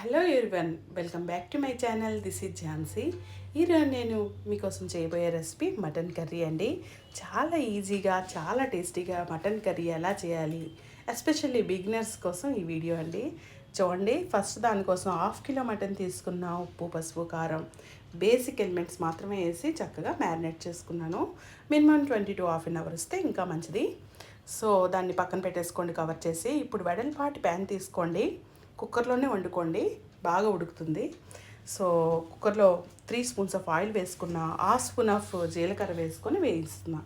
Hello everyone, welcome back to my channel. This is Jhansi. ఈరోజు నేను మీకోసం చేయబోయే రెసిపీ మటన్ కర్రీ అండి. చాలా ఈజీగా చాలా టేస్టీగా మటన్ కర్రీ ఎలా చేయాలి, ఎస్పెషల్లీ బిగినర్స్ కోసం ఈ వీడియో అండి. చూడండి, ఫస్ట్ దానికోసం 1/2 కిలో మటన్ తీసుకున్న ఉప్పు, పసుపు, కారం, బేసిక్ ఎలిమెంట్స్ మాత్రమే వేసి చక్కగా మ్యారినేట్ చేసుకున్నాను. Minimum 20 to half an hour వస్తే ఇంకా మంచిది. సో దాన్ని పక్కన పెట్టేసుకోండి కవర్ చేసి. ఇప్పుడు వెడల్పాటి ప్యాన్ తీసుకోండి, కుక్కర్లోనే వండుకోండి, బాగా ఉడుకుతుంది. సో కుక్కర్లో 3 స్పూన్స్ ఆఫ్ ఆయిల్ వేసుకున్న, 1/2 స్పూన్ ఆఫ్ జీలకర్ర వేసుకొని వేయిస్తున్నా.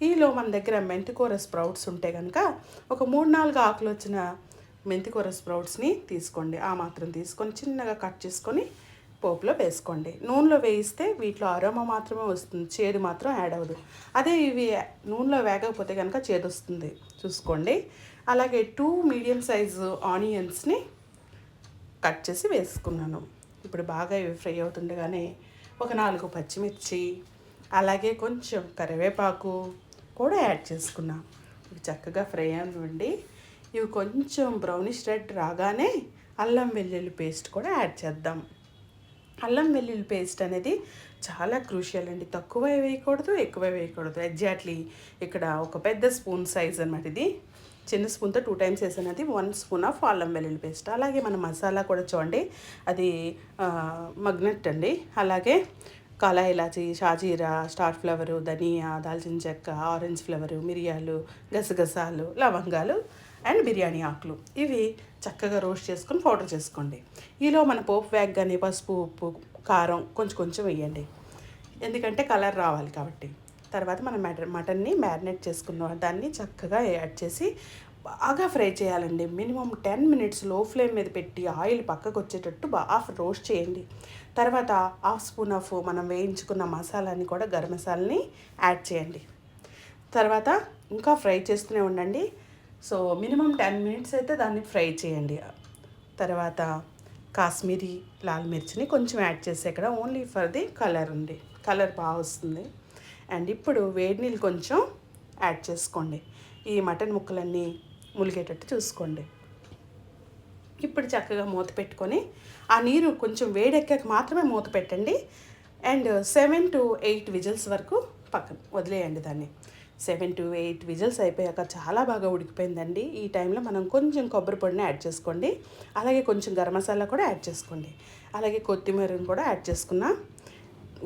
ఈలో మన దగ్గర మెంతికూర స్ప్రౌట్స్ ఉంటే కనుక ఒక 3-4 ఆకులు వచ్చిన మెంతికూర స్ప్రౌట్స్ని తీసుకోండి. ఆ మాత్రం తీసుకొని చిన్నగా కట్ చేసుకొని పోపులో వేసుకోండి. నూనెలో వేయిస్తే వీటిలో అరోమా మాత్రమే వస్తుంది, చేదు మాత్రం యాడ్ అవ్వదు. అదే ఇవి నూనెలో వేగకపోతే కనుక చేదు వస్తుంది, చూసుకోండి. అలాగే 2 మీడియం సైజు ఆనియన్స్ని కట్ చేసి వేసుకున్నాను. ఇప్పుడు బాగా ఇవి ఫ్రై అవుతుండగానే ఒక 4 పచ్చిమిర్చి, అలాగే కొంచెం కరివేపాకు కూడా యాడ్ చేసుకున్నా. ఇవి చక్కగా ఫ్రై అవ్వండి. ఇవి కొంచెం బ్రౌనిష్ రెడ్ రాగానే అల్లం వెల్లుల్లి పేస్ట్ కూడా యాడ్ చేద్దాం. అల్లం వెల్లుల్లి పేస్ట్ అనేది చాలా క్రూషియల్ అండి. తక్కువ వేయకూడదు, ఎక్కువ వేయకూడదు. ఎగ్జాక్ట్లీ ఇక్కడ ఒక పెద్ద స్పూన్ సైజ్ అన్నమాట. ఇది చిన్న స్పూన్తో 2 టైమ్స్ వేసానది 1 స్పూన్ ఆఫ్ అల్లం వెల్లుల్లి పేస్ట్. అలాగే మన మసాలా కూడా చూడండి, అది మగ్నెట్ అండి. అలాగే కాలా ఇలాచి, షాజీరా, స్టార్ ఫ్లవరు, ధనియా, దాల్చిన చెక్క, ఆరెంజ్ ఫ్లవరు, మిరియాలు, గసగసాలు, లవంగాలు అండ్ బిర్యానీ ఆకులు, ఇవి చక్కగా రోస్ట్ చేసుకొని పౌడర్ చేసుకోండి. ఈలో మన పోపు వేగగానే పసుపు, ఉప్పు, కారం కొంచెం కొంచెం వేయండి, ఎందుకంటే కలర్ రావాలి కాబట్టి. తర్వాత మనం మటన్ని మ్యారినేట్ చేసుకున్న దాన్ని చక్కగా యాడ్ చేసి బాగా ఫ్రై చేయాలండి. మినిమం 10 మినిట్స్ లో ఫ్లేమ్ మీద పెట్టి ఆయిల్ పక్కకు వచ్చేటట్టు బాగా రోస్ట్ చేయండి. తర్వాత 1/2 స్పూన్ ఆఫ్ మనం వేయించుకున్న మసాలాని కూడా, గరం మసాలాని యాడ్ చేయండి. తర్వాత ఇంకా ఫ్రై చేస్తూనే ఉండండి. సో మినిమం 10 మినిట్స్ అయితే దాన్ని ఫ్రై చేయండి. తర్వాత కాశ్మీరీ లాల్ మిర్చిని కొంచెం యాడ్ చేసి ఇక్కడ ఓన్లీ ఫర్ ది కలర్ ఉంది, కలర్ బాగా వస్తుంది. అండ్ ఇప్పుడు వేడి నీళ్ళు కొంచెం యాడ్ చేసుకోండి. ఈ మటన్ ముక్కలన్నీ ములిగేటట్టు చూసుకోండి. ఇప్పుడు చక్కగా మూత పెట్టుకొని ఆ నీరు కొంచెం వేడెక్కాక మాత్రమే మూత పెట్టండి. అండ్ 7 to 8 విజిల్స్ వరకు పక్కన వదిలేయండి దాన్ని. 7 to 8 విజిల్స్ అయిపోయాక చాలా బాగా ఉడికిపోయిందండి. ఈ టైంలో మనం కొంచెం కొబ్బరి పొడిని యాడ్ చేసుకోండి. అలాగే కొంచెం గరం మసాలా కూడా యాడ్ చేసుకోండి. అలాగే కొత్తిమీరని కూడా యాడ్ చేసుకున్నా.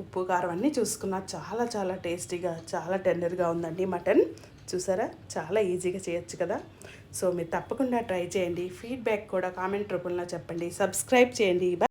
ఉప్పు, కారం అన్నీ చూసుకున్నా. చాలా చాలా టేస్టీగా, చాలా టెండర్గా ఉందండి మటన్. చూసారా, చాలా ఈజీగా చేయొచ్చు కదా. సో మీరు తప్పకుండా ట్రై చేయండి. ఫీడ్బ్యాక్ కూడా కామెంట్ రూపంలో చెప్పండి. సబ్స్క్రైబ్ చేయండి.